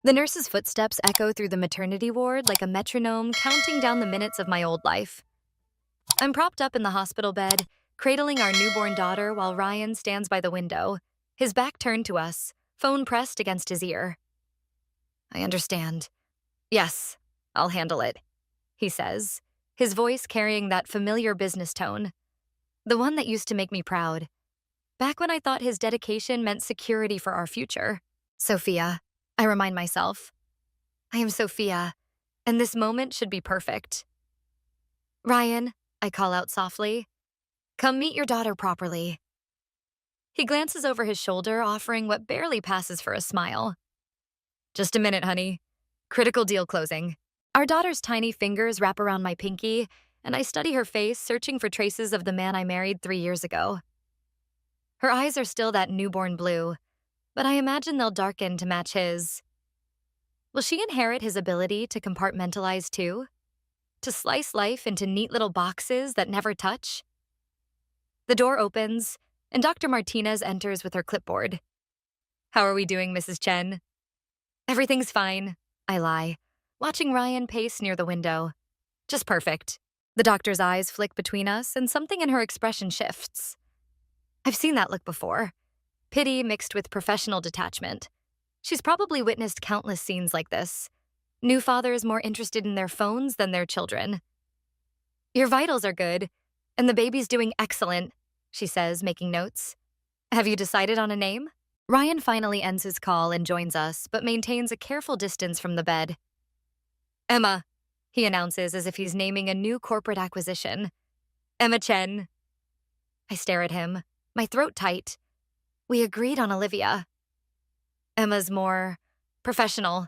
The nurse's footsteps echo through the maternity ward like a metronome counting down the minutes of my old life. I'm propped up in the hospital bed, cradling our newborn daughter while Ryan stands by the window, his back turned to us, phone pressed against his ear. I understand. Yes, I'll handle it, he says, his voice carrying that familiar business tone, the one that used to make me proud, back when I thought his dedication meant security for our future. Sophia, I remind myself. I am Sophia, and this moment should be perfect. Ryan, I call out softly, come meet your daughter properly. He glances over his shoulder, offering what barely passes for a smile. Just a minute, honey. Critical deal closing. Our daughter's tiny fingers wrap around my pinky, and I study her face, searching for traces of the man I married 3 years ago. Her eyes are still that newborn blue, but I imagine they'll darken to match his. Will she inherit his ability to compartmentalize too? To slice life into neat little boxes that never touch? The door opens, and Dr. Martinez enters with her clipboard. How are we doing, Mrs. Chen? Everything's fine, I lie, watching Ryan pace near the window. Just perfect. The doctor's eyes flick between us, and something in her expression shifts. I've seen that look before. Pity mixed with professional detachment. She's probably witnessed countless scenes like this. New fathers more interested in their phones than their children. Your vitals are good, and the baby's doing excellent, she says, making notes. Have you decided on a name? Ryan finally ends his call and joins us, but maintains a careful distance from the bed. Emma, he announces as if he's naming a new corporate acquisition. Emma Chen. I stare at him, my throat tight. We agreed on Olivia. Emma's more professional,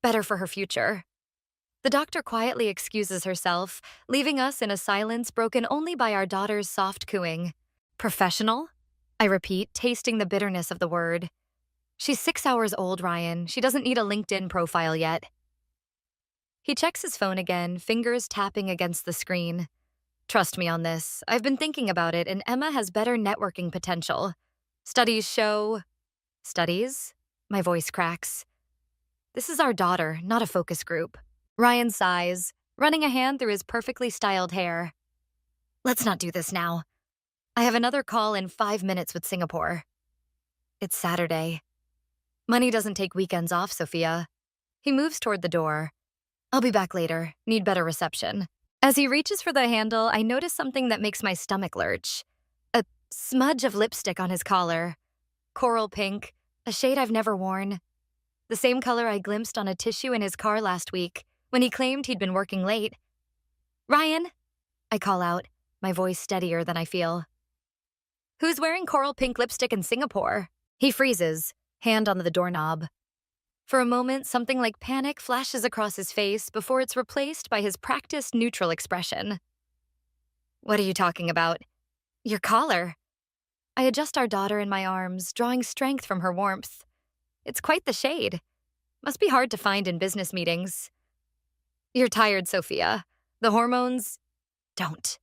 better for her future. The doctor quietly excuses herself, leaving us in a silence broken only by our daughter's soft cooing. Professional? I repeat, tasting the bitterness of the word. She's 6 hours old, Ryan. She doesn't need a LinkedIn profile yet. He checks his phone again, fingers tapping against the screen. Trust me on this. I've been thinking about it, and Emma has better networking potential. Studies show... Studies? My voice cracks. This is our daughter, not a focus group. Ryan sighs, running a hand through his perfectly styled hair. Let's not do this now. I have another call in 5 minutes with Singapore. It's Saturday. Money doesn't take weekends off, Sophia. He moves toward the door. I'll be back later. Need better reception. As he reaches for the handle, I notice something that makes my stomach lurch. A smudge of lipstick on his collar. Coral pink, a shade I've never worn. The same color I glimpsed on a tissue in his car last week when he claimed he'd been working late. Ryan, I call out, my voice steadier than I feel. Who's wearing coral pink lipstick in Singapore? He freezes, hand on the doorknob. For a moment, something like panic flashes across his face before it's replaced by his practiced neutral expression. What are you talking about? Your collar. I adjust our daughter in my arms, drawing strength from her warmth. It's quite the shade. Must be hard to find in business meetings. You're tired, Sophia. The hormones... Don't.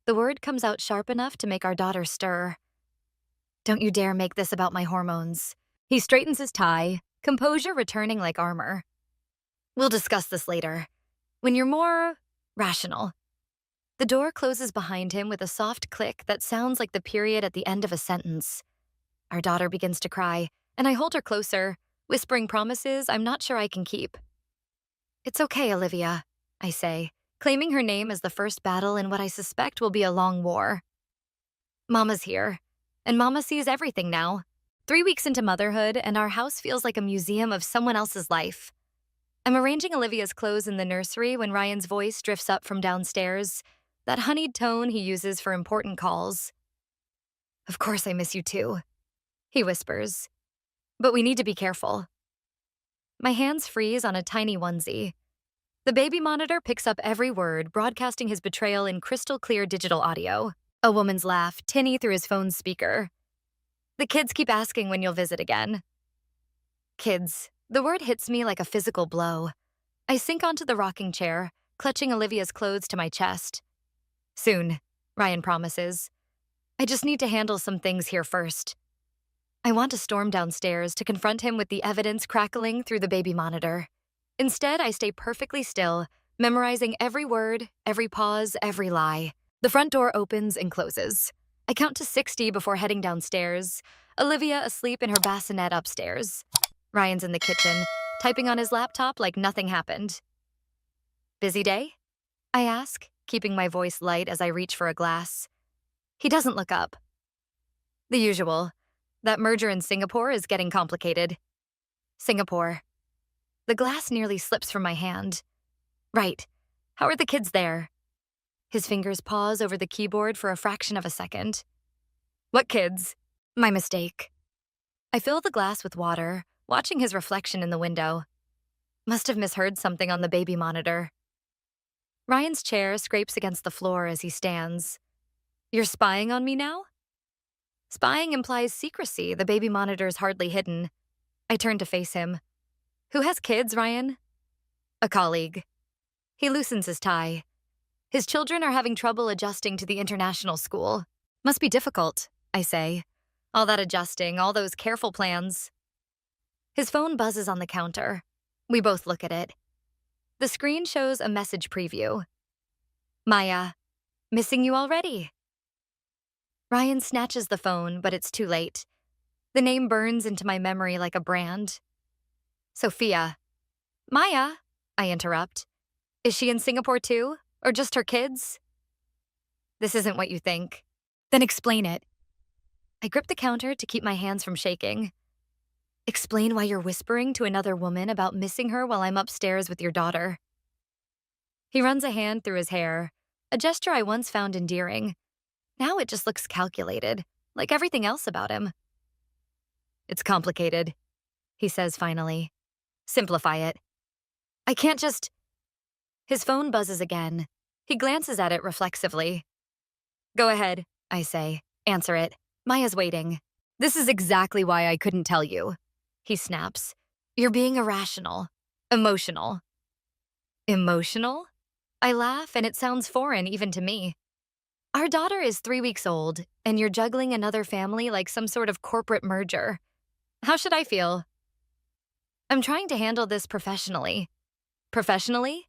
The word comes out sharp enough to make our daughter stir. Don't you dare make this about my hormones. He straightens his tie, composure returning like armor. We'll discuss this later, when you're more rational. The door closes behind him with a soft click that sounds like the period at the end of a sentence. Our daughter begins to cry, and I hold her closer, whispering promises I'm not sure I can keep. It's okay, Olivia, I say, claiming her name as the first battle in what I suspect will be a long war. Mama's here, and Mama sees everything now. 3 weeks into motherhood, and our house feels like a museum of someone else's life. I'm arranging Olivia's clothes in the nursery when Ryan's voice drifts up from downstairs, that honeyed tone he uses for important calls. Of course I miss you too, he whispers. But we need to be careful. My hands freeze on a tiny onesie. The baby monitor picks up every word, broadcasting his betrayal in crystal clear digital audio. A woman's laugh, tinny through his phone's speaker. The kids keep asking when you'll visit again. Kids. The word hits me like a physical blow. I sink onto the rocking chair, clutching Olivia's clothes to my chest. Soon, Ryan promises. I just need to handle some things here first. I want to storm downstairs to confront him with the evidence crackling through the baby monitor. Instead, I stay perfectly still, memorizing every word, every pause, every lie. The front door opens and closes. I count to 60 before heading downstairs, Olivia asleep in her bassinet upstairs. Ryan's in the kitchen, typing on his laptop like nothing happened. Busy day? I ask, keeping my voice light as I reach for a glass. He doesn't look up. The usual. That merger in Singapore is getting complicated. Singapore. The glass nearly slips from my hand. Right. How are the kids there? His fingers pause over the keyboard for a fraction of a second. What kids? My mistake. I fill the glass with water, watching his reflection in the window. Must have misheard something on the baby monitor. Ryan's chair scrapes against the floor as he stands. You're spying on me now? Spying implies secrecy. The baby monitor's hardly hidden. I turn to face him. Who has kids, Ryan? A colleague. He loosens his tie. His children are having trouble adjusting to the international school. Must be difficult, I say. All that adjusting, all those careful plans. His phone buzzes on the counter. We both look at it. The screen shows a message preview. Maya, missing you already. Ryan snatches the phone, but it's too late. The name burns into my memory like a brand. Sophia. Maya, I interrupt. Is she in Singapore too? Or just her kids? This isn't what you think. Then explain it. I grip the counter to keep my hands from shaking. Explain why you're whispering to another woman about missing her while I'm upstairs with your daughter. He runs a hand through his hair, a gesture I once found endearing. Now it just looks calculated, like everything else about him. It's complicated, he says finally. Simplify it. I can't just... His phone buzzes again. He glances at it reflexively. Go ahead, I say. Answer it. Maya's waiting. This is exactly why I couldn't tell you. He snaps. You're being irrational. Emotional. Emotional? I laugh, and it sounds foreign even to me. Our daughter is 3 weeks old, and you're juggling another family like some sort of corporate merger. How should I feel? I'm trying to handle this professionally. Professionally?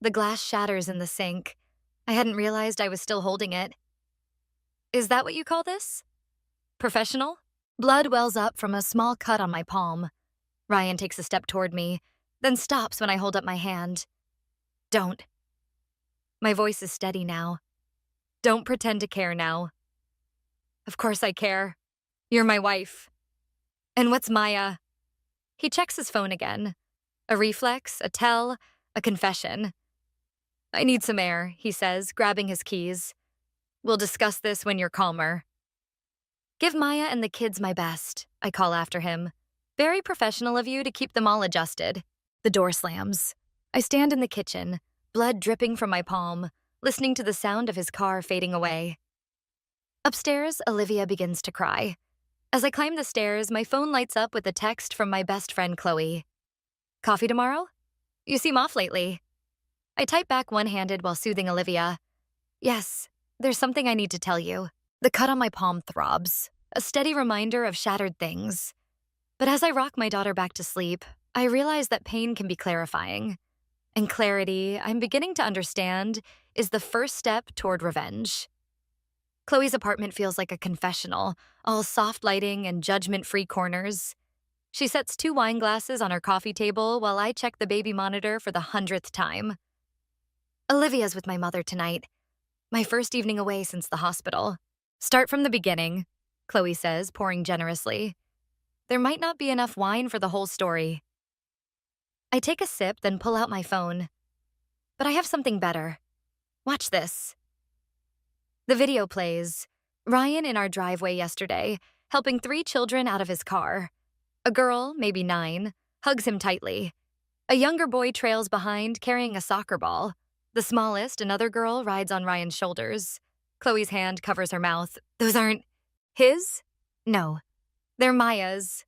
The glass shatters in the sink. I hadn't realized I was still holding it. Is that what you call this? Professional? Blood wells up from a small cut on my palm. Ryan takes a step toward me, then stops when I hold up my hand. Don't. My voice is steady now. Don't pretend to care now. Of course I care. You're my wife. And what's Maya? He checks his phone again. A reflex, a tell, a confession. I need some air, he says, grabbing his keys. We'll discuss this when you're calmer. Give Maya and the kids my best, I call after him. Very professional of you to keep them all adjusted. The door slams. I stand in the kitchen, blood dripping from my palm, listening to the sound of his car fading away. Upstairs, Olivia begins to cry. As I climb the stairs, my phone lights up with a text from my best friend Chloe. Coffee tomorrow? You seem off lately. I type back one-handed while soothing Olivia. Yes, there's something I need to tell you. The cut on my palm throbs, a steady reminder of shattered things. But as I rock my daughter back to sleep, I realize that pain can be clarifying. And clarity, I'm beginning to understand, is the first step toward revenge. Chloe's apartment feels like a confessional, all soft lighting and judgment-free corners. She sets 2 wine glasses on her coffee table while I check the baby monitor for the 100th time. Olivia's with my mother tonight. My first evening away since the hospital. Start from the beginning, Chloe says, pouring generously. There might not be enough wine for the whole story. I take a sip, then pull out my phone. But I have something better. Watch this. The video plays. Ryan in our driveway yesterday, helping 3 children out of his car. A girl, maybe 9, hugs him tightly. A younger boy trails behind, carrying a soccer ball. The smallest, another girl, rides on Ryan's shoulders. Chloe's hand covers her mouth. Those aren't his? No, they're Maya's.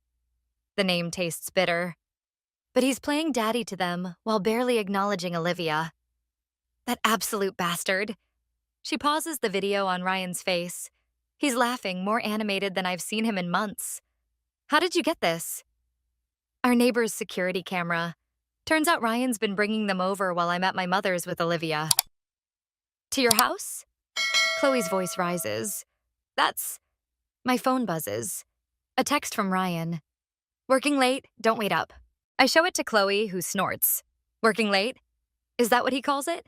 The name tastes bitter. But he's playing daddy to them while barely acknowledging Olivia. That absolute bastard. She pauses the video on Ryan's face. He's laughing, more animated than I've seen him in months. How did you get this? Our neighbor's security camera. Turns out Ryan's been bringing them over while I'm at my mother's with Olivia. To your house? Chloe's voice rises. That's... My phone buzzes. A text from Ryan. Working late? Don't wait up. I show it to Chloe, who snorts. Working late? Is that what he calls it?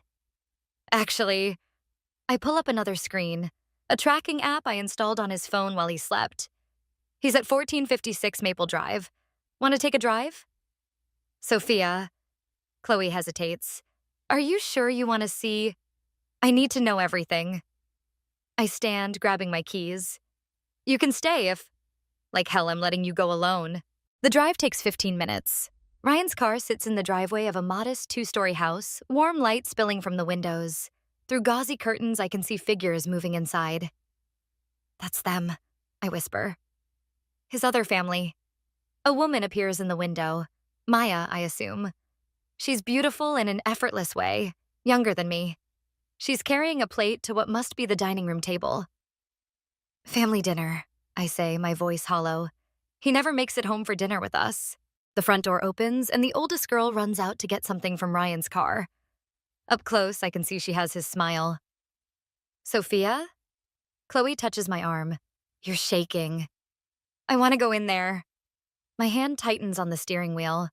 Actually, I pull up another screen. A tracking app I installed on his phone while he slept. He's at 1456 Maple Drive. Want to take a drive? Sophia. Chloe hesitates. Are you sure you want to see? I need to know everything. I stand, grabbing my keys. You can stay if... Like hell, I'm letting you go alone. The drive takes 15 minutes. Ryan's car sits in the driveway of a modest 2-story house, warm light spilling from the windows. Through gauzy curtains, I can see figures moving inside. That's them, I whisper. His other family. A woman appears in the window. Maya, I assume. She's beautiful in an effortless way, younger than me. She's carrying a plate to what must be the dining room table. Family dinner, I say, my voice hollow. He never makes it home for dinner with us. The front door opens, and the oldest girl runs out to get something from Ryan's car. Up close, I can see she has his smile. Sophia? Chloe touches my arm. You're shaking. I want to go in there. My hand tightens on the steering wheel.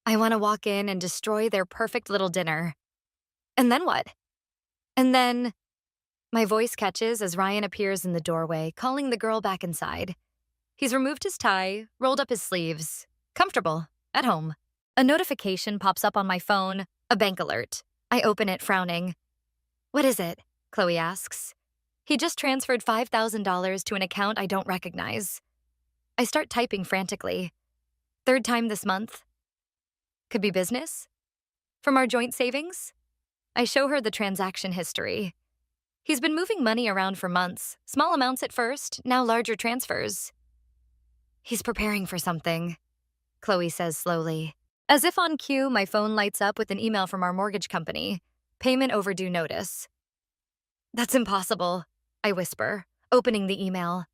I want to walk in and destroy their perfect little dinner. And then what? And then... My voice catches as Ryan appears in the doorway, calling the girl back inside. He's removed his tie, rolled up his sleeves. Comfortable. At home. A notification pops up on my phone, a bank alert. I open it, frowning. What is it? Chloe asks. He just transferred $5,000 to an account I don't recognize. I start typing frantically. Third time this month. Could be business? From our joint savings? I show her the transaction history. He's been moving money around for months, small amounts at first, now larger transfers. He's preparing for something, Chloe says slowly. As if on cue, my phone lights up with an email from our mortgage company. Payment overdue notice. That's impossible, I whisper, opening the email.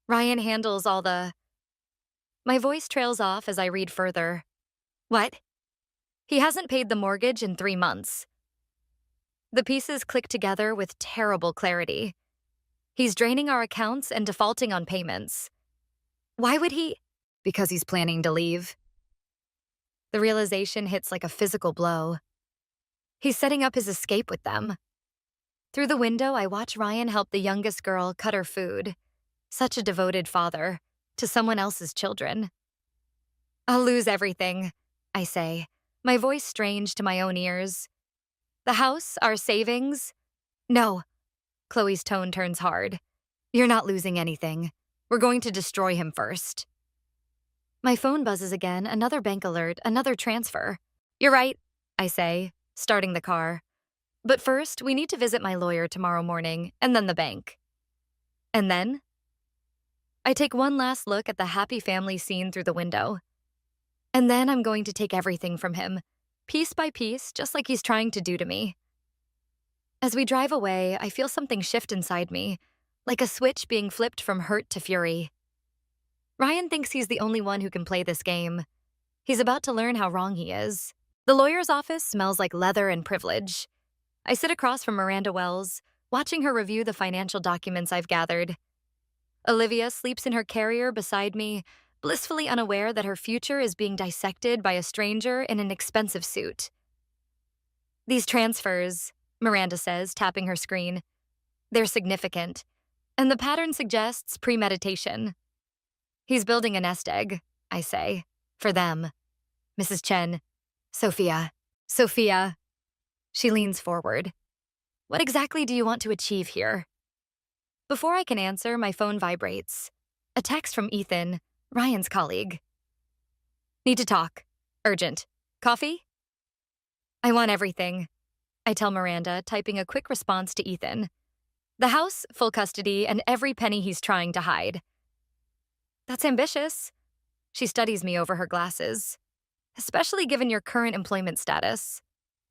Ryan handles all the... My voice trails off as I read further. What? He hasn't paid the mortgage in 3 months. The pieces click together with terrible clarity. He's draining our accounts and defaulting on payments. Why would he? Because he's planning to leave. The realization hits like a physical blow. He's setting up his escape with them. Through the window, I watch Ryan help the youngest girl cut her food. Such a devoted father to someone else's children. I'll lose everything, I say, my voice strange to my own ears. The house, our savings? No. Chloe's tone turns hard. You're not losing anything. We're going to destroy him first. My phone buzzes again, another bank alert, another transfer. You're right, I say, starting the car. But first, we need to visit my lawyer tomorrow morning, and then the bank. And then? I take one last look at the happy family scene through the window. And then I'm going to take everything from him, piece by piece, just like he's trying to do to me. As we drive away, I feel something shift inside me, like a switch being flipped from hurt to fury. Ryan thinks he's the only one who can play this game. He's about to learn how wrong he is. The lawyer's office smells like leather and privilege. I sit across from Miranda Wells, watching her review the financial documents I've gathered. Olivia sleeps in her carrier beside me, blissfully unaware that her future is being dissected by a stranger in an expensive suit. These transfers, Miranda says, tapping her screen, they're significant, and the pattern suggests premeditation. He's building a nest egg, I say, for them. Mrs. Chen. Sophia. Sophia. She leans forward. What exactly do you want to achieve here? Before I can answer, my phone vibrates. A text from Ethan, Ryan's colleague. Need to talk. Urgent. Coffee? I want everything, I tell Miranda, typing a quick response to Ethan. The house, full custody, and every penny he's trying to hide. That's ambitious. She studies me over her glasses. Especially given your current employment status.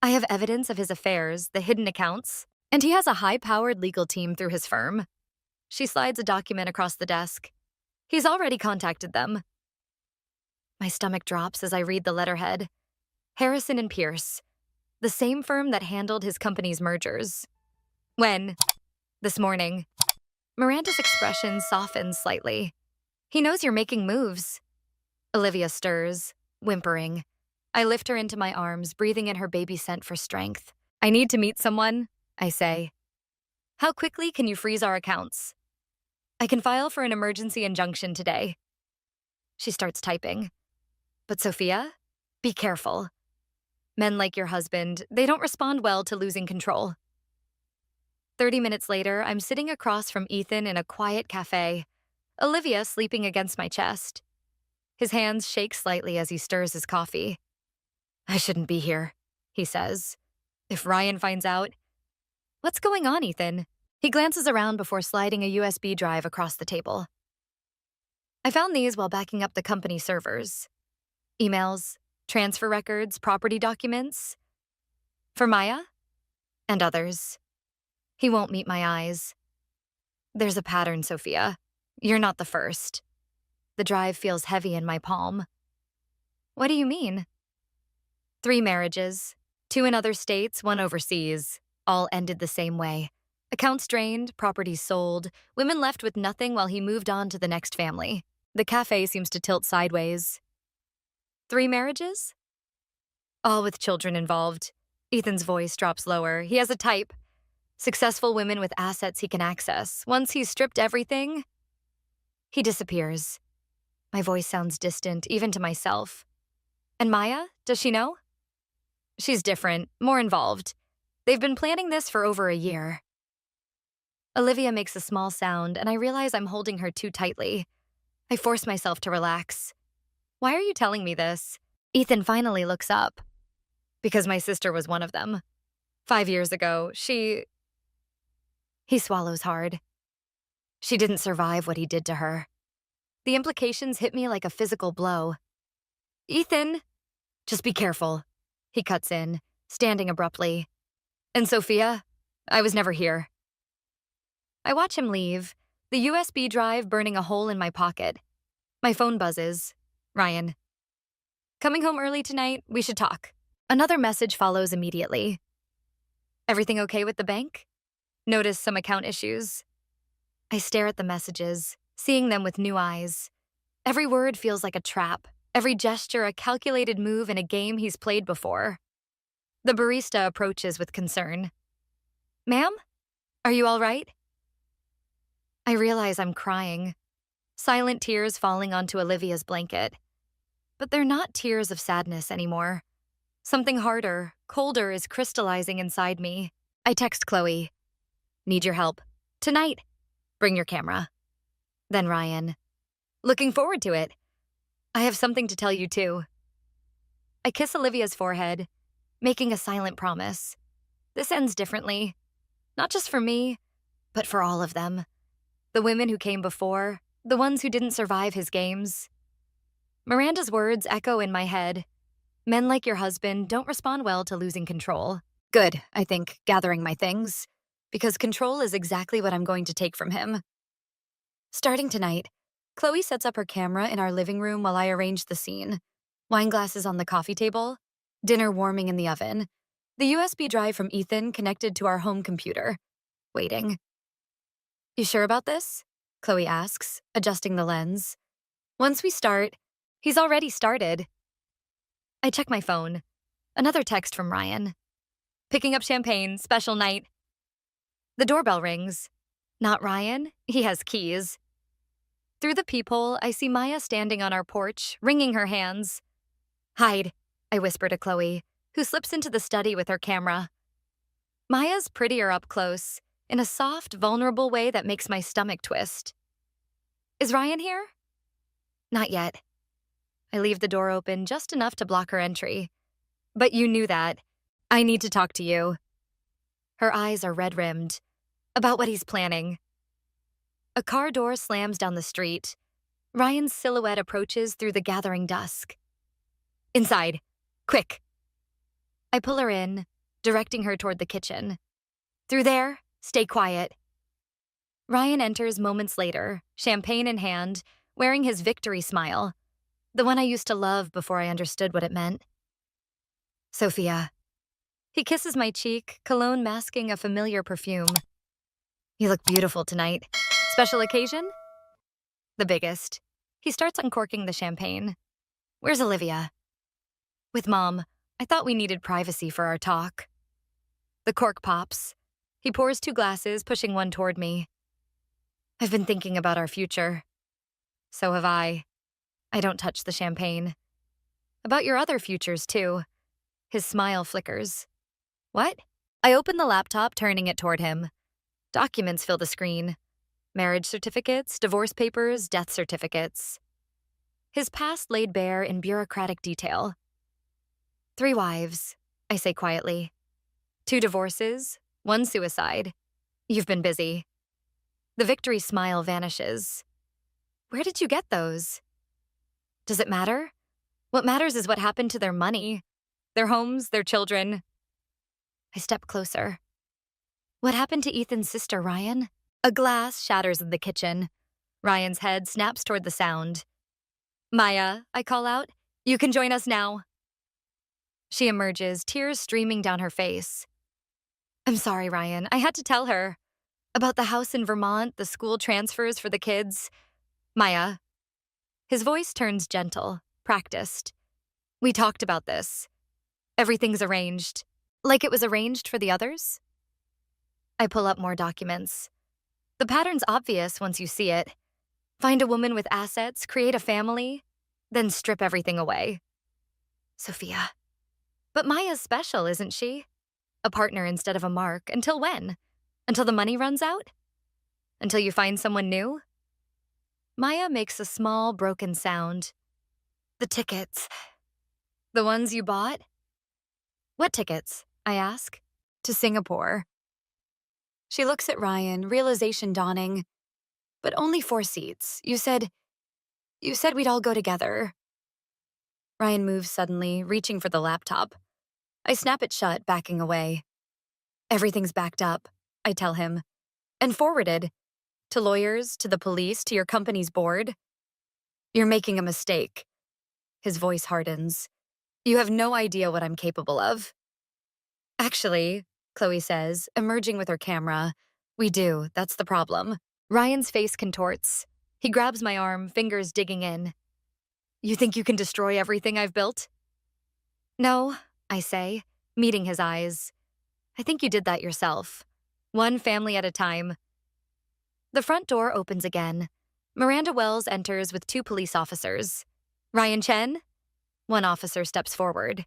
I have evidence of his affairs, the hidden accounts, and he has a high-powered legal team through his firm. She slides a document across the desk. He's already contacted them. My stomach drops as I read the letterhead. Harrison and Pierce, the same firm that handled his company's mergers. When? This morning. Miranda's expression softens slightly. He knows you're making moves. Olivia stirs, whimpering. I lift her into my arms, breathing in her baby scent for strength. I need to meet someone, I say. How quickly can you freeze our accounts? I can file for an emergency injunction today. She starts typing. But Sophia, be careful. Men like your husband, they don't respond well to losing control. 30 minutes later, I'm sitting across from Ethan in a quiet cafe, Olivia sleeping against my chest. His hands shake slightly as he stirs his coffee. I shouldn't be here, he says. If Ryan finds out. What's going on, Ethan? He glances around before sliding a USB drive across the table. I found these while backing up the company servers. Emails, transfer records, property documents. For Maya? And others. He won't meet my eyes. There's a pattern, Sophia. You're not the first. The drive feels heavy in my palm. What do you mean? 3 marriages, 2 in other states, 1 overseas, all ended the same way. Accounts drained, properties sold, women left with nothing while he moved on to the next family. The cafe seems to tilt sideways. 3 marriages? All with children involved. Ethan's voice drops lower. He has a type. Successful women with assets he can access. Once he's stripped everything, he disappears. My voice sounds distant, even to myself. And Maya, does she know? She's different, more involved. They've been planning this for over a year. Olivia makes a small sound, and I realize I'm holding her too tightly. I force myself to relax. Why are you telling me this? Ethan finally looks up. Because my sister was one of them. 5 years ago, He swallows hard. She didn't survive what he did to her. The implications hit me like a physical blow. Ethan, just be careful. He cuts in, standing abruptly. And Sophia, I was never here. I watch him leave, the USB drive burning a hole in my pocket. My phone buzzes. Ryan. Coming home early tonight, we should talk. Another message follows immediately. Everything okay with the bank? Notice some account issues. I stare at the messages, seeing them with new eyes. Every word feels like a trap, every gesture a calculated move in a game he's played before. The barista approaches with concern. Ma'am? Are you all right? I realize I'm crying, silent tears falling onto Olivia's blanket. But they're not tears of sadness anymore. Something harder, colder is crystallizing inside me. I text Chloe. Need your help. Tonight. Bring your camera. Then Ryan. Looking forward to it. I have something to tell you too. I kiss Olivia's forehead, making a silent promise. This ends differently. Not just for me, but for all of them. The women who came before, the ones who didn't survive his games. Miranda's words echo in my head. Men like your husband don't respond well to losing control. Good, I think, gathering my things. Because control is exactly what I'm going to take from him. Starting tonight, Chloe sets up her camera in our living room while I arrange the scene. Wine glasses on the coffee table, dinner warming in the oven, the USB drive from Ethan connected to our home computer. Waiting. You sure about this? Chloe asks, adjusting the lens. Once we start, he's already started. I check my phone. Another text from Ryan. Picking up champagne, special night. The doorbell rings. Not Ryan, he has keys. Through the peephole, I see Maya standing on our porch, wringing her hands. Hide, I whisper to Chloe, who slips into the study with her camera. Maya's prettier up close, in a soft, vulnerable way that makes my stomach twist. Is Ryan here? Not yet. I leave the door open just enough to block her entry. But you knew that. I need to talk to you. Her eyes are red-rimmed. About what he's planning. A car door slams down the street. Ryan's silhouette approaches through the gathering dusk. Inside. Quick. I pull her in, directing her toward the kitchen. Through there, stay quiet. Ryan enters moments later, champagne in hand, wearing his victory smile. The one I used to love before I understood what it meant. Sophia. He kisses my cheek, cologne masking a familiar perfume. You look beautiful tonight. Special occasion? The biggest. He starts uncorking the champagne. Where's Olivia? With Mom. I thought we needed privacy for our talk. The cork pops. He pours 2 glasses, pushing one toward me. I've been thinking about our future. So have I. I don't touch the champagne. About your other futures, too. His smile flickers. What? I open the laptop, turning it toward him. Documents fill the screen. Marriage certificates, divorce papers, death certificates. His past laid bare in bureaucratic detail. 3 wives, I say quietly. 2 divorces, 1 suicide. You've been busy. The victory smile vanishes. Where did you get those? Does it matter? What matters is what happened to their money, their homes, their children. I step closer. What happened to Ethan's sister, Ryan? A glass shatters in the kitchen. Ryan's head snaps toward the sound. Maya, I call out, you can join us now. She emerges, tears streaming down her face. I'm sorry, Ryan. I had to tell her. About the house in Vermont, the school transfers for the kids. Maya. His voice turns gentle, practiced. We talked about this. Everything's arranged. Like it was arranged for the others? I pull up more documents. The pattern's obvious once you see it. Find a woman with assets, create a family, then strip everything away. Sophia. But Maya's special, isn't she? A partner instead of a mark. Until when? Until the money runs out? Until you find someone new? Maya makes a small, broken sound. The tickets. The ones you bought? What tickets? I ask. To Singapore. She looks at Ryan, realization dawning. But only 4 seats. You said we'd all go together. Ryan moves suddenly, reaching for the laptop. I snap it shut, backing away. Everything's backed up, I tell him. And forwarded. To lawyers, to the police, to your company's board. You're making a mistake. His voice hardens. You have no idea what I'm capable of. Actually, Chloe says, emerging with her camera. We do, that's the problem. Ryan's face contorts. He grabs my arm, fingers digging in. You think you can destroy everything I've built? No, I say, meeting his eyes. I think you did that yourself. One family at a time. The front door opens again. Miranda Wells enters with 2 police officers. Ryan Chen? One officer steps forward.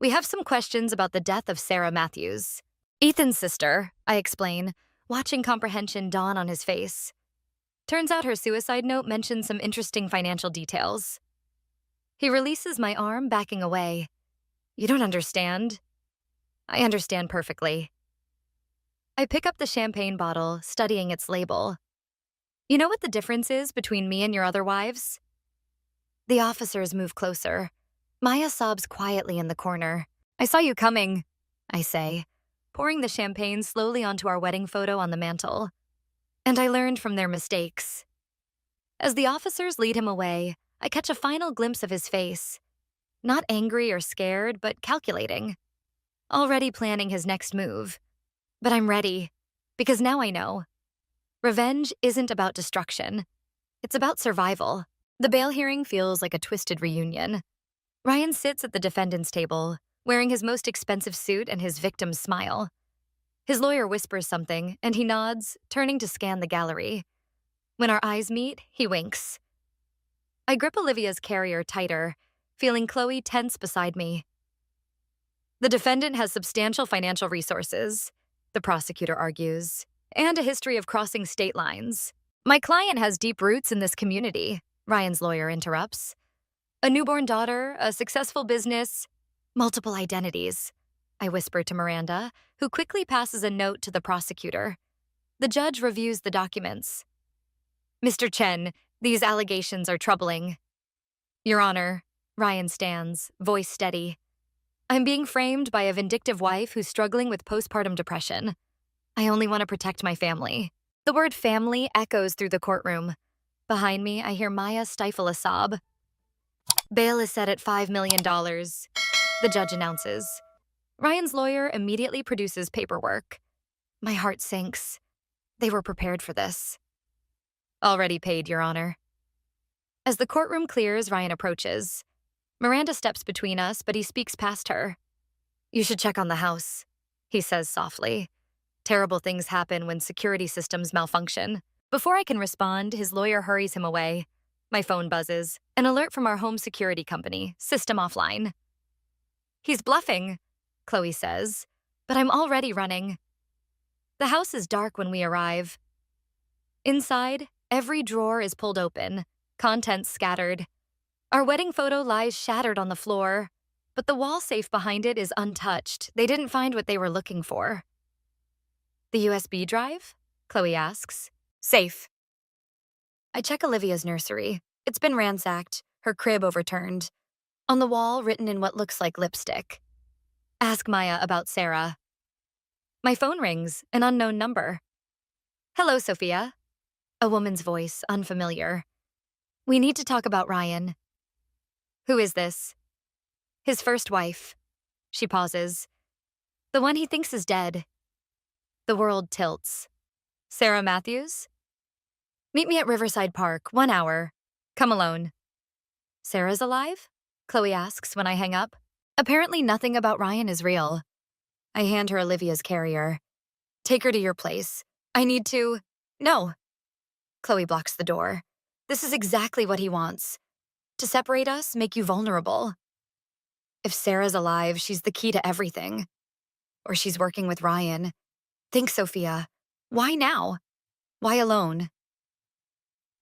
We have some questions about the death of Sarah Matthews. Ethan's sister, I explain, watching comprehension dawn on his face. Turns out her suicide note mentions some interesting financial details. He releases my arm, backing away. You don't understand. I understand perfectly. I pick up the champagne bottle, studying its label. You know what the difference is between me and your other wives? The officers move closer. Maya sobs quietly in the corner. I saw you coming, I say, pouring the champagne slowly onto our wedding photo on the mantel. And I learned from their mistakes. As the officers lead him away, I catch a final glimpse of his face. Not angry or scared, but calculating. Already planning his next move. But I'm ready, because now I know. Revenge isn't about destruction. It's about survival. The bail hearing feels like a twisted reunion. Ryan sits at the defendant's table, wearing his most expensive suit and his victim's smile. His lawyer whispers something, and he nods, turning to scan the gallery. When our eyes meet, he winks. I grip Olivia's carrier tighter, feeling Chloe tense beside me. The defendant has substantial financial resources, the prosecutor argues, and a history of crossing state lines. My client has deep roots in this community, Ryan's lawyer interrupts. A newborn daughter, a successful business, multiple identities, I whisper to Miranda, who quickly passes a note to the prosecutor. The judge reviews the documents. Mr. Chen, these allegations are troubling. Your Honor, Ryan stands, voice steady. I'm being framed by a vindictive wife who's struggling with postpartum depression. I only want to protect my family. The word family echoes through the courtroom. Behind me, I hear Maya stifle a sob. Bail is set at $5 million, the judge announces. Ryan's lawyer immediately produces paperwork. My heart sinks. They were prepared for this. Already paid, Your Honor. As the courtroom clears, Ryan approaches. Miranda steps between us, but he speaks past her. You should check on the house, he says softly. Terrible things happen when security systems malfunction. Before I can respond, his lawyer hurries him away. My phone buzzes. An alert from our home security company, system offline. He's bluffing, Chloe says, but I'm already running. The house is dark when we arrive. Inside, every drawer is pulled open, contents scattered. Our wedding photo lies shattered on the floor, but the wall safe behind it is untouched. They didn't find what they were looking for. The USB drive? Chloe asks. Safe. I check Olivia's nursery. It's been ransacked, her crib overturned. On the wall, written in what looks like lipstick. Ask Maya about Sarah. My phone rings, an unknown number. Hello, Sophia. A woman's voice, unfamiliar. We need to talk about Ryan. Who is this? His first wife. She pauses. The one he thinks is dead. The world tilts. Sarah Matthews? Meet me at Riverside Park, 1 hour. Come alone. Sarah's alive? Chloe asks when I hang up. Apparently nothing about Ryan is real. I hand her Olivia's carrier. Take her to your place. I need to… No. Chloe blocks the door. This is exactly what he wants. To separate us, make you vulnerable. If Sarah's alive, she's the key to everything. Or she's working with Ryan. Think, Sophia. Why now? Why alone?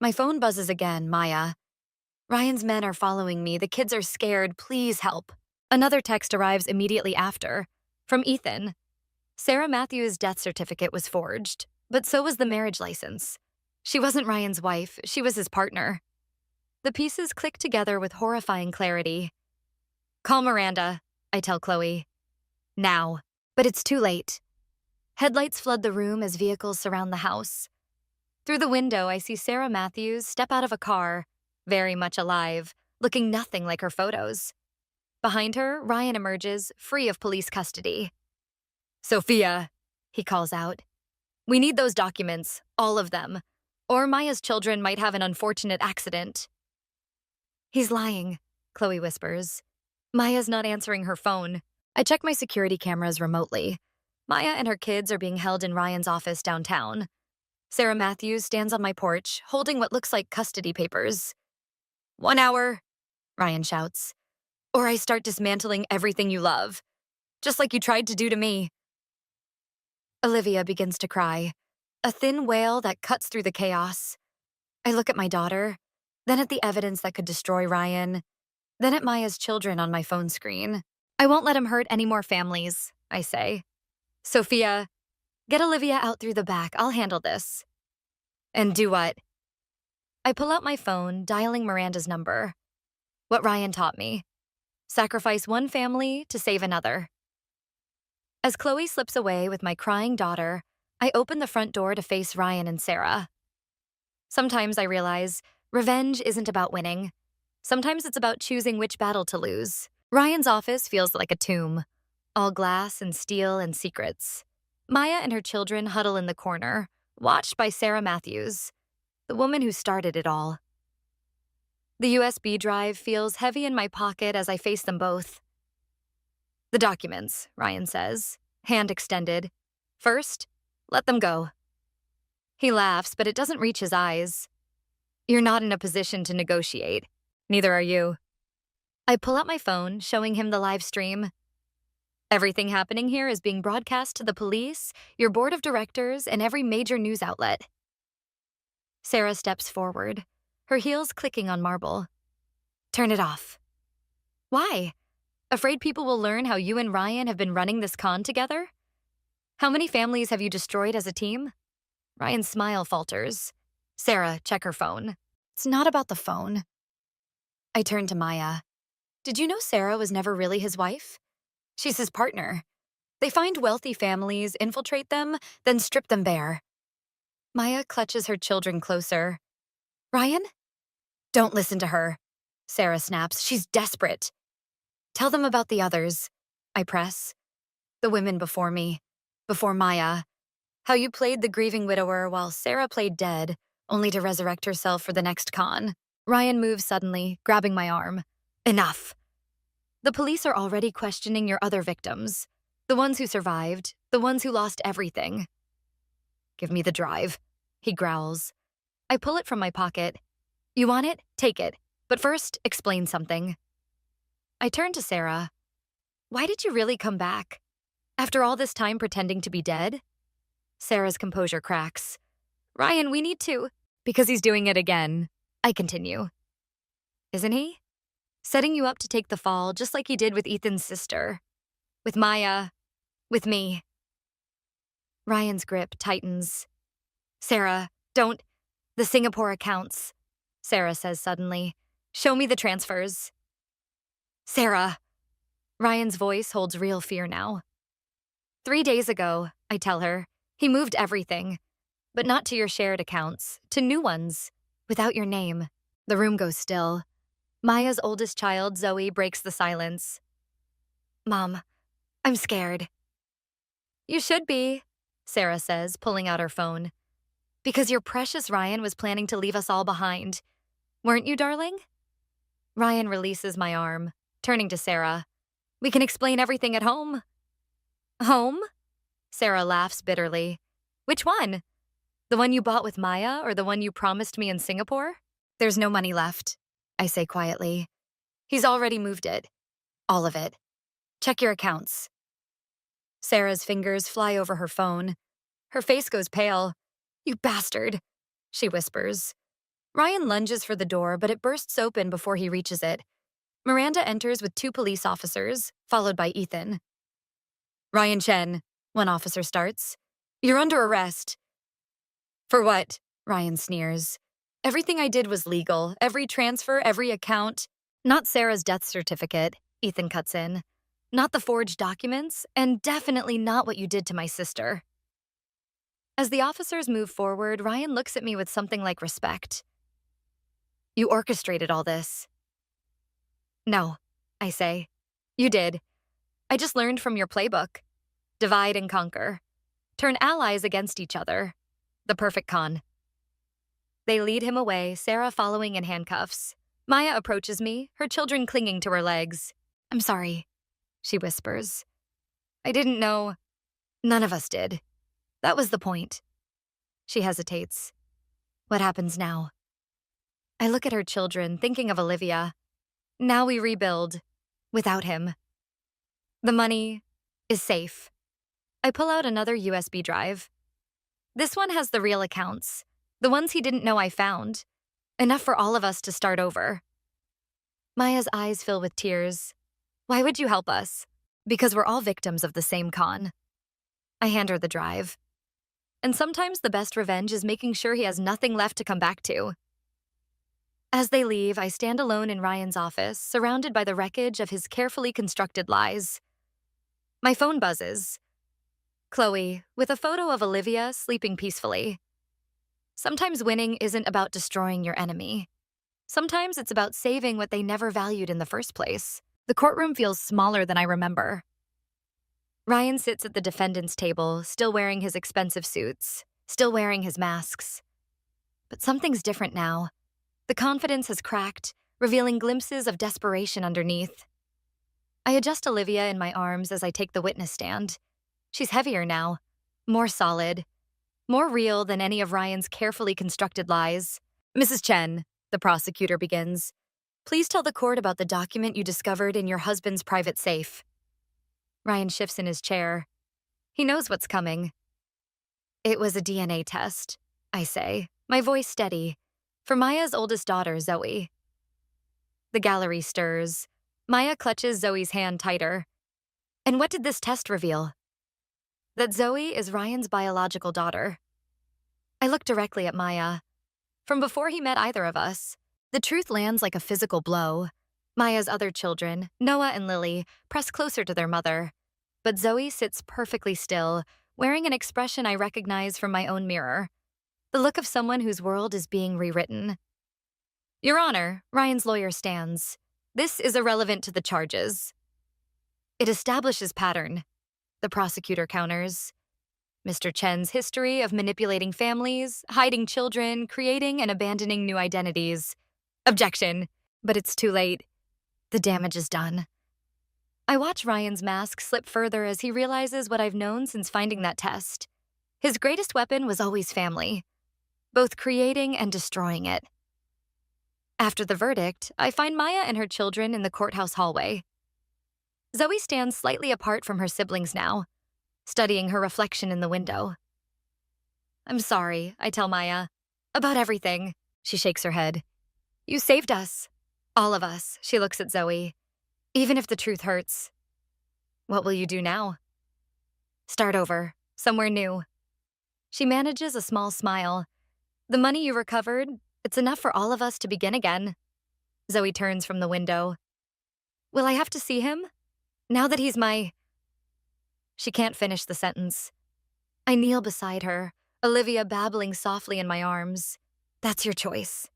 My phone buzzes again, Maya. Ryan's men are following me. The kids are scared. Please help. Another text arrives immediately after. From Ethan. Sarah Matthews' death certificate was forged, but so was the marriage license. She wasn't Ryan's wife. She was his partner. The pieces click together with horrifying clarity. Call Miranda, I tell Chloe. Now. But it's too late. Headlights flood the room as vehicles surround the house. Through the window, I see Sarah Matthews step out of a car, very much alive, looking nothing like her photos. Behind her, Ryan emerges, free of police custody. Sophia, he calls out. We need those documents, all of them, or Maya's children might have an unfortunate accident. He's lying, Chloe whispers. Maya's not answering her phone. I check my security cameras remotely. Maya and her kids are being held in Ryan's office downtown. Sarah Matthews stands on my porch, holding what looks like custody papers. 1 hour, Ryan shouts. Or I start dismantling everything you love, just like you tried to do to me. Olivia begins to cry, a thin wail that cuts through the chaos. I look at my daughter, then at the evidence that could destroy Ryan, then at Maya's children on my phone screen. I won't let him hurt any more families, I say. Sophia, get Olivia out through the back. I'll handle this. And do what? I pull out my phone, dialing Miranda's number. What Ryan taught me. Sacrifice one family to save another. As Chloe slips away with my crying daughter, I open the front door to face Ryan and Sarah. Sometimes I realize revenge isn't about winning. Sometimes it's about choosing which battle to lose. Ryan's office feels like a tomb, all glass and steel and secrets. Maya and her children huddle in the corner, watched by Sarah Matthews, the woman who started it all. The USB drive feels heavy in my pocket as I face them both. The documents, Ryan says, hand extended. First, let them go. He laughs, but it doesn't reach his eyes. You're not in a position to negotiate. Neither are you. I pull out my phone, showing him the live stream. Everything happening here is being broadcast to the police, your board of directors, and every major news outlet. Sarah steps forward, her heels clicking on marble. Turn it off. Why? Afraid people will learn how you and Ryan have been running this con together? How many families have you destroyed as a team? Ryan's smile falters. Sarah, check her phone. It's not about the phone. I turn to Maya. Did you know Sarah was never really his wife? She's his partner. They find wealthy families, infiltrate them, then strip them bare. Maya clutches her children closer. Ryan? Don't listen to her. Sarah snaps. She's desperate. Tell them about the others. I press. The women before me. Before Maya. How you played the grieving widower while Sarah played dead, only to resurrect herself for the next con. Ryan moves suddenly, grabbing my arm. Enough. The police are already questioning your other victims. The ones who survived, the ones who lost everything. Give me the drive, he growls. I pull it from my pocket. You want it? Take it. But first, explain something. I turn to Sarah. Why did you really come back? After all this time pretending to be dead? Sarah's composure cracks. Ryan, we need to. Because he's doing it again. I continue. Isn't he? Setting you up to take the fall just like he did with Ethan's sister. With Maya. With me. Ryan's grip tightens. Sarah, don't. The Singapore accounts. Sarah says suddenly. Show me the transfers. Sarah. Ryan's voice holds real fear now. 3 days ago, I tell her, he moved everything. But not to your shared accounts, to new ones, without your name. The room goes still. Maya's oldest child, Zoe, breaks the silence. Mom, I'm scared. You should be, Sarah says, pulling out her phone. Because your precious Ryan was planning to leave us all behind. Weren't you, darling? Ryan releases my arm, turning to Sarah. We can explain everything at home. Home? Sarah laughs bitterly. Which one? The one you bought with Maya or the one you promised me in Singapore? There's no money left, I say quietly. He's already moved it. All of it. Check your accounts. Sarah's fingers fly over her phone. Her face goes pale. You bastard, she whispers. Ryan lunges for the door, but it bursts open before he reaches it. Miranda enters with 2 police officers, followed by Ethan. Ryan Chen, one officer starts. You're under arrest. For what? Ryan sneers. Everything I did was legal. Every transfer, every account. Not Sarah's death certificate, Ethan cuts in. Not the forged documents, and definitely not what you did to my sister. As the officers move forward, Ryan looks at me with something like respect. You orchestrated all this. No, I say. You did. I just learned from your playbook. Divide and conquer. Turn allies against each other. The perfect con. They lead him away, Sarah following in handcuffs. Maya approaches me, her children clinging to her legs. I'm sorry, she whispers. I didn't know. None of us did. That was the point. She hesitates. What happens now? I look at her children, thinking of Olivia. Now we rebuild. Without him. The money is safe. I pull out another USB drive. This one has the real accounts. The ones he didn't know I found. Enough for all of us to start over. Maya's eyes fill with tears. Why would you help us? Because we're all victims of the same con. I hand her the drive. And sometimes the best revenge is making sure he has nothing left to come back to. As they leave, I stand alone in Ryan's office, surrounded by the wreckage of his carefully constructed lies. My phone buzzes. Chloe, with a photo of Olivia sleeping peacefully. Sometimes winning isn't about destroying your enemy. Sometimes it's about saving what they never valued in the first place. The courtroom feels smaller than I remember. Ryan sits at the defendant's table, still wearing his expensive suits, still wearing his masks. But something's different now. The confidence has cracked, revealing glimpses of desperation underneath. I adjust Olivia in my arms as I take the witness stand. She's heavier now, more solid, more real than any of Ryan's carefully constructed lies. Mrs. Chen, the prosecutor begins, please tell the court about the document you discovered in your husband's private safe. Ryan shifts in his chair. He knows what's coming. It was a DNA test, I say, my voice steady, for Maya's oldest daughter, Zoe. The gallery stirs. Maya clutches Zoe's hand tighter. And what did this test reveal? That Zoe is Ryan's biological daughter. I look directly at Maya. From before he met either of us, the truth lands like a physical blow. Maya's other children, Noah and Lily, press closer to their mother. But Zoe sits perfectly still, wearing an expression I recognize from my own mirror. The look of someone whose world is being rewritten. Your Honor, Ryan's lawyer stands. This is irrelevant to the charges. It establishes pattern, the prosecutor counters. Mr. Chen's history of manipulating families, hiding children, creating and abandoning new identities. Objection, but it's too late. The damage is done. I watch Ryan's mask slip further as he realizes what I've known since finding that test. His greatest weapon was always family, both creating and destroying it. After the verdict, I find Maya and her children in the courthouse hallway. Zoe stands slightly apart from her siblings now, studying her reflection in the window. I'm sorry, I tell Maya. About everything. She shakes her head. You saved us. All of us, she looks at Zoe. Even if the truth hurts. What will you do now? Start over, somewhere new. She manages a small smile. The money you recovered, it's enough for all of us to begin again. Zoe turns from the window. Will I have to see him? Now that he's my... She can't finish the sentence. I kneel beside her, Olivia babbling softly in my arms. That's your choice.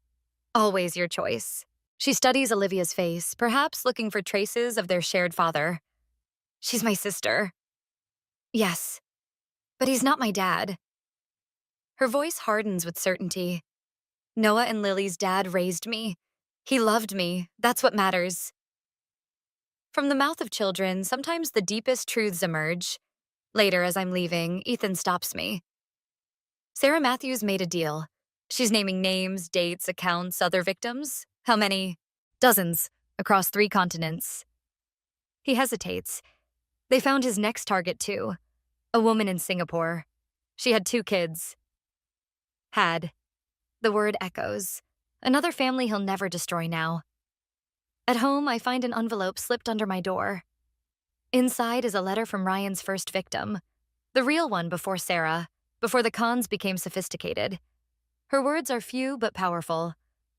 Always your choice. She studies Olivia's face, perhaps looking for traces of their shared father. She's my sister. Yes, but he's not my dad. Her voice hardens with certainty. Noah and Lily's dad raised me. He loved me. That's what matters. From the mouth of children, sometimes the deepest truths emerge. Later, as I'm leaving, Ethan stops me. Sarah Matthews made a deal. She's naming names, dates, accounts, other victims. How many? Dozens, across 3 continents. He hesitates. They found his next target, too. A woman in Singapore. She had 2 kids. Had. The word echoes. Another family he'll never destroy now. At home, I find an envelope slipped under my door. Inside is a letter from Ryan's first victim. The real one before Sarah, before the cons became sophisticated. Her words are few but powerful.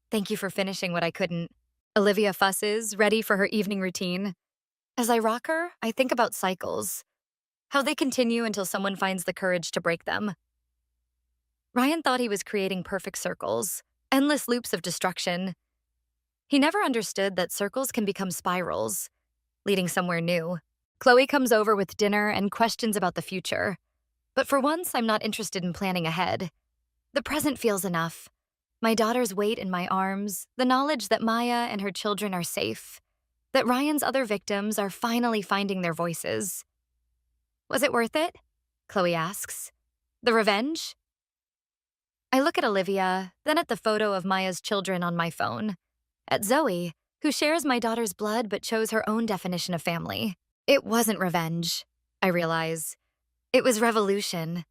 Thank you for finishing what I couldn't. Olivia fusses, ready for her evening routine. As I rock her, I think about cycles. How they continue until someone finds the courage to break them. Ryan thought he was creating perfect circles, endless loops of destruction. He never understood that circles can become spirals, leading somewhere new. Chloe comes over with dinner and questions about the future. But for once, I'm not interested in planning ahead. The present feels enough. My daughter's weight in my arms, the knowledge that Maya and her children are safe, that Ryan's other victims are finally finding their voices. Was it worth it? Chloe asks. The revenge? I look at Olivia, then at the photo of Maya's children on my phone. At Zoe, who shares my daughter's blood but chose her own definition of family. It wasn't revenge, I realize. It was revolution.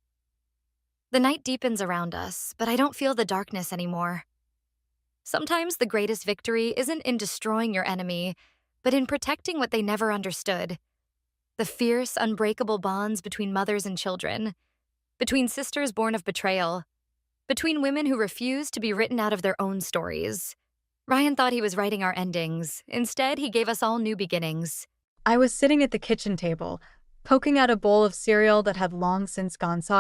The night deepens around us, but I don't feel the darkness anymore. Sometimes the greatest victory isn't in destroying your enemy, but in protecting what they never understood. The fierce, unbreakable bonds between mothers and children, between sisters born of betrayal, between women who refuse to be written out of their own stories. Ryan thought he was writing our endings. Instead, he gave us all new beginnings. I was sitting at the kitchen table, poking at a bowl of cereal that had long since gone soggy.